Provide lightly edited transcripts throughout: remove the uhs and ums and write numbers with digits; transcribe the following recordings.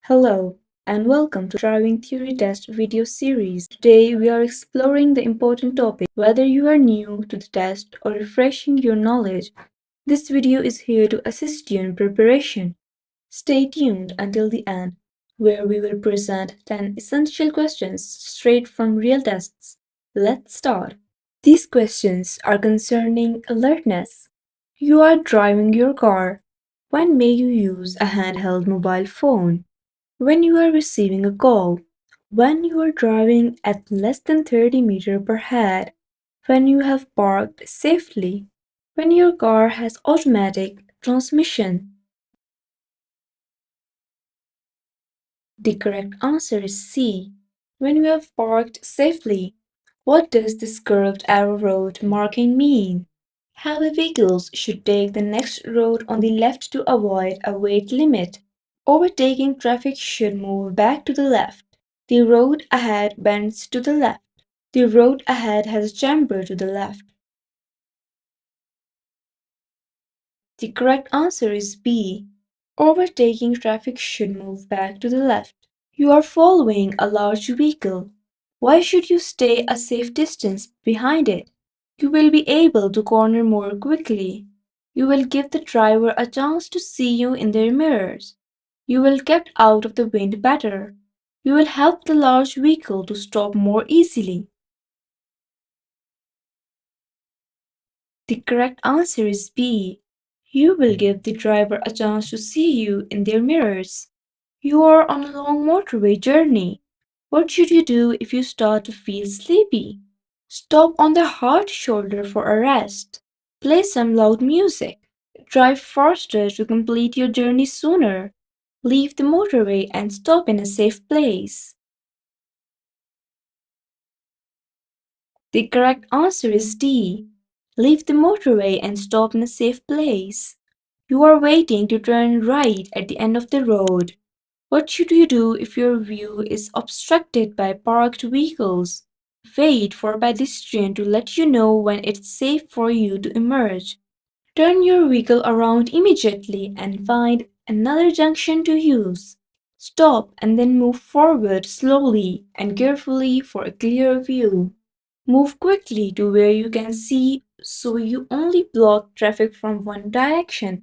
Hello, and welcome to Driving Theory Test video series. Today we are exploring the important topic. Whether you are new to the test or refreshing your knowledge, this video is here to assist you in preparation. Stay tuned until the end, where we will present 10 essential questions straight from real tests. Let's start. These questions are concerning alertness. You are driving your car. When may you use a handheld mobile phone? When you are receiving a call, when you are driving at less than 30 meters per head, when you have parked safely, when your car has automatic transmission. The correct answer is C. When you have parked safely. What does this curved arrow road marking mean? Heavy vehicles should take the next road on the left to avoid a weight limit. Overtaking traffic should move back to the left. The road ahead bends to the left. The road ahead has a chamber to the left. The correct answer is B. Overtaking traffic should move back to the left. You are following a large vehicle. Why should you stay a safe distance behind it? You will be able to corner more quickly. You will give the driver a chance to see you in their mirrors. You will get out of the wind better. You will help the large vehicle to stop more easily. The correct answer is B. You will give the driver a chance to see you in their mirrors. You are on a long motorway journey. What should you do if you start to feel sleepy? Stop on the hard shoulder for a rest. Play some loud music. Drive faster to complete your journey sooner. Leave the motorway and stop in a safe place. The correct answer is D. Leave the motorway and stop in a safe place. You are waiting to turn right at the end of the road. What should you do if your view is obstructed by parked vehicles? Wait for a pedestrian to let you know when it's safe for you to emerge. Turn your vehicle around immediately and find another junction to use. Stop and then move forward slowly and carefully for a clear view. Move quickly to where you can see so you only block traffic from one direction.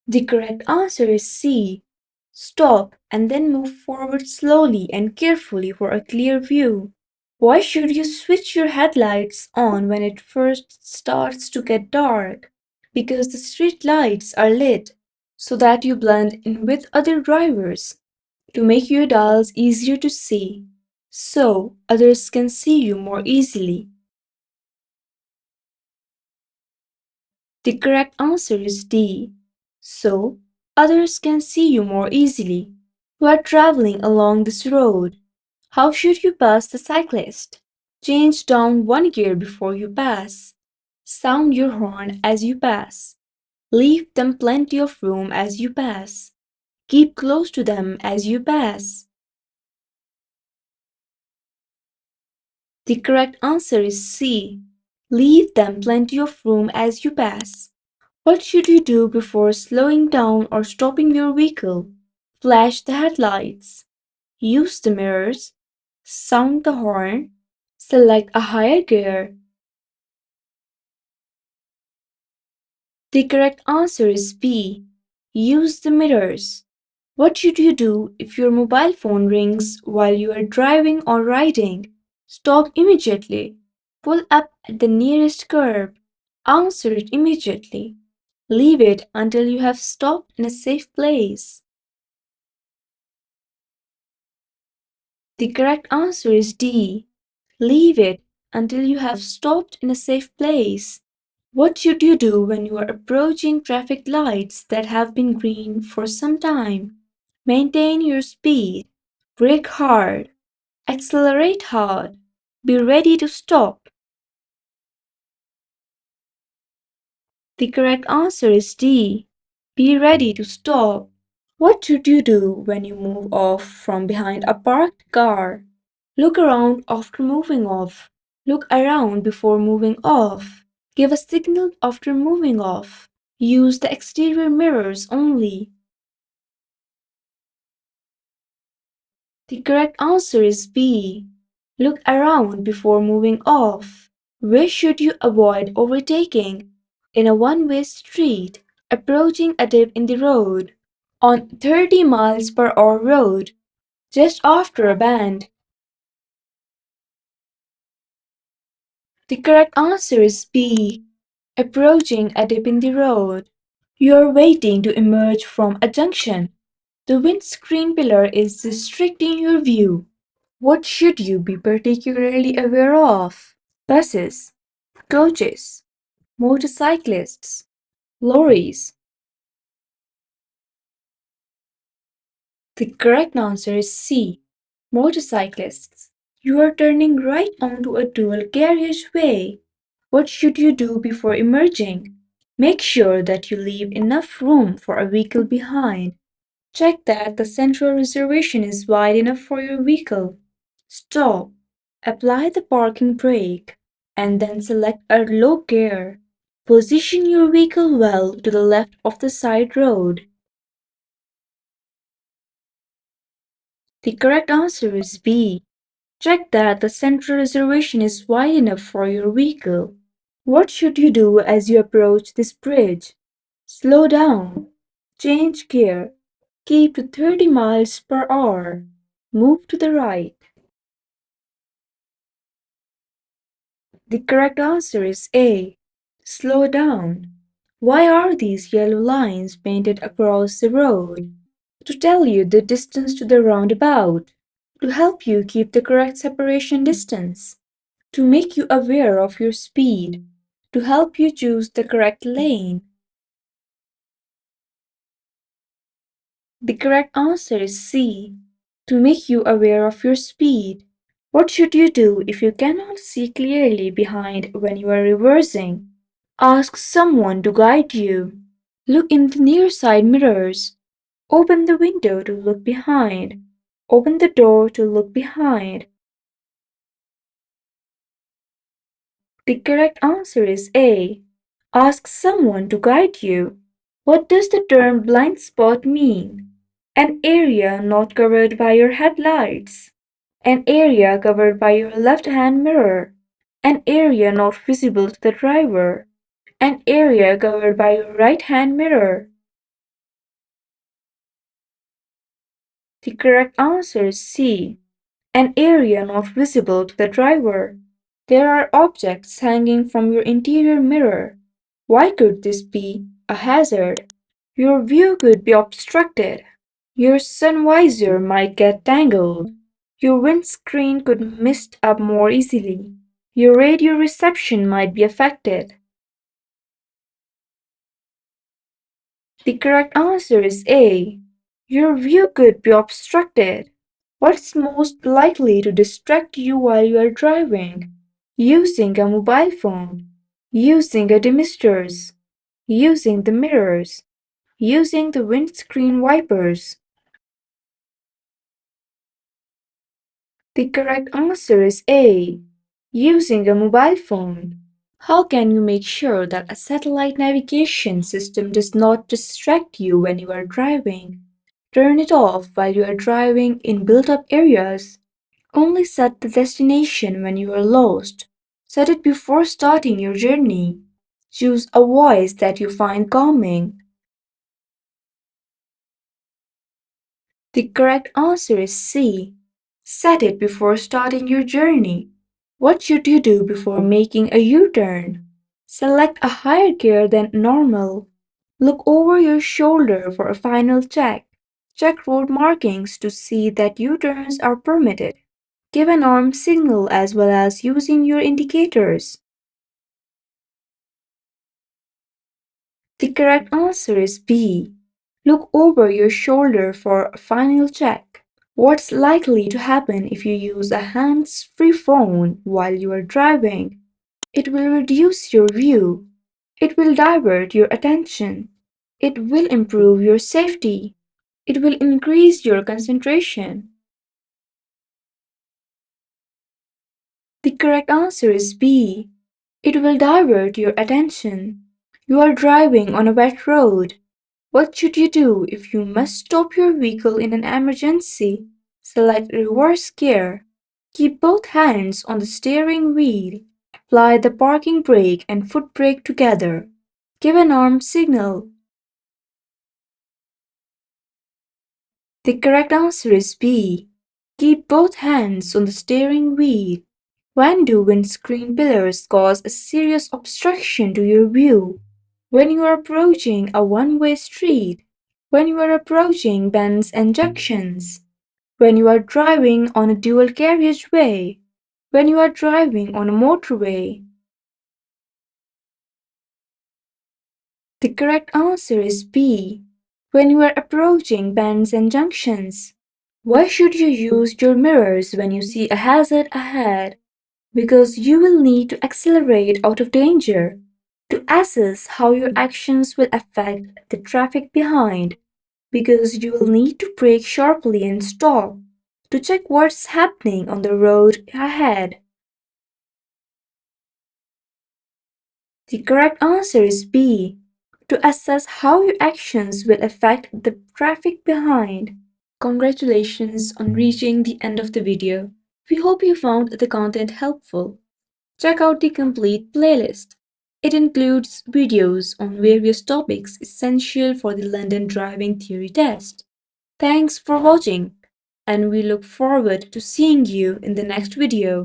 The correct answer is C. Stop and then move forward slowly and carefully for a clear view. Why should you switch your headlights on when it first starts to get dark? Because the street lights are lit so that you blend in with other drivers to make your dials easier to see, so others can see you more easily. The correct answer is D. So others can see you more easily. You are traveling along this road. How should you pass the cyclist? Change down one gear before you pass. Sound your horn as you pass. Leave them plenty of room as you pass. Keep close to them as you pass. The correct answer is C. Leave them plenty of room as you pass. What should you do before slowing down or stopping your vehicle? Flash the headlights. Use the mirrors. Sound the horn. Select a higher gear. The correct answer is B. Use the mirrors. What should you do if your mobile phone rings while you are driving or riding? Stop immediately. Pull up at the nearest curb. Answer it immediately. Leave it until you have stopped in a safe place. The correct answer is D. Leave it until you have stopped in a safe place. What should you do when you are approaching traffic lights that have been green for some time? Maintain your speed. Brake hard. Accelerate hard. Be ready to stop. The correct answer is D. Be ready to stop. What should you do when you move off from behind a parked car? Look around after moving off. Look around before moving off. Give a signal after moving off. Use the exterior mirrors only. The correct answer is B. Look around before moving off. Where should you avoid overtaking? In a one-way street, approaching a dip in the road, on 30 miles per hour road, just after a bend. The correct answer is B. Approaching a dip in the road. You are waiting to emerge from a junction. The windscreen pillar is restricting your view. What should you be particularly aware of? Buses, coaches, motorcyclists, lorries. The correct answer is C. Motorcyclists. You are turning right onto a dual carriageway. What should you do before emerging? Make sure that you leave enough room for a vehicle behind. Check that the central reservation is wide enough for your vehicle. Stop. Apply the parking brake and then select a low gear. Position your vehicle well to the left of the side road. The correct answer is B. Check that the central reservation is wide enough for your vehicle. What should you do as you approach this bridge? Slow down. Change gear. Keep to 30 miles per hour. Move to the right. The correct answer is A. Slow down. Why are these yellow lines painted across the road? To tell you the distance to the roundabout. To help you keep the correct separation distance. To make you aware of your speed. To help you choose the correct lane. The correct answer is C. To make you aware of your speed. What should you do if you cannot see clearly behind when you are reversing? Ask someone to guide you. Look in the near side mirrors. Open the window to look behind. Open the door to look behind. The correct answer is A. Ask someone to guide you. What does the term blind spot mean? An area not covered by your headlights. An area covered by your left-hand mirror. An area not visible to the driver. An area covered by your right-hand mirror. The correct answer is C. An area not visible to the driver. There are objects hanging from your interior mirror. Why could this be a hazard? Your view could be obstructed. Your sun visor might get tangled. Your windscreen could mist up more easily. Your radio reception might be affected. The correct answer is A. Your view could be obstructed. What's most likely to distract you while you are driving? Using a mobile phone, using a demister, using the mirrors, using the windscreen wipers. The correct answer is A. Using a mobile phone. How can you make sure that a satellite navigation system does not distract you when you are driving? Turn it off while you are driving in built-up areas. Only set the destination when you are lost. Set it before starting your journey. Choose a voice that you find calming. The correct answer is C. Set it before starting your journey. What should you do before making a U-turn? Select a higher gear than normal. Look over your shoulder for a final check. Check road markings to see that U-turns are permitted. Give an arm signal as well as using your indicators. The correct answer is B. Look over your shoulder for a final check. What's likely to happen if you use a hands-free phone while you are driving? It will reduce your view. It will divert your attention. It will improve your safety. It will increase your concentration. The correct answer is B. It will divert your attention. You are driving on a wet road. What should you do if you must stop your vehicle in an emergency? Select reverse gear. Keep both hands on the steering wheel. Apply the parking brake and foot brake together. Give an arm signal. The correct answer is B. Keep both hands on the steering wheel. When do windscreen pillars cause a serious obstruction to your view? When you are approaching a one-way street. When you are approaching bends and junctions. When you are driving on a dual carriageway. When you are driving on a motorway. The correct answer is B. When you are approaching bends and junctions. Why should you use your mirrors when you see a hazard ahead? Because you will need to accelerate out of danger, to assess how your actions will affect the traffic behind, because you will need to brake sharply and stop, to check what's happening on the road ahead. The correct answer is B. To assess how your actions will affect the traffic behind. Congratulations on reaching the end of the video. We hope you found the content helpful. Check out the complete playlist. It includes videos on various topics essential for the London Driving Theory test. Thanks for watching, and we look forward to seeing you in the next video.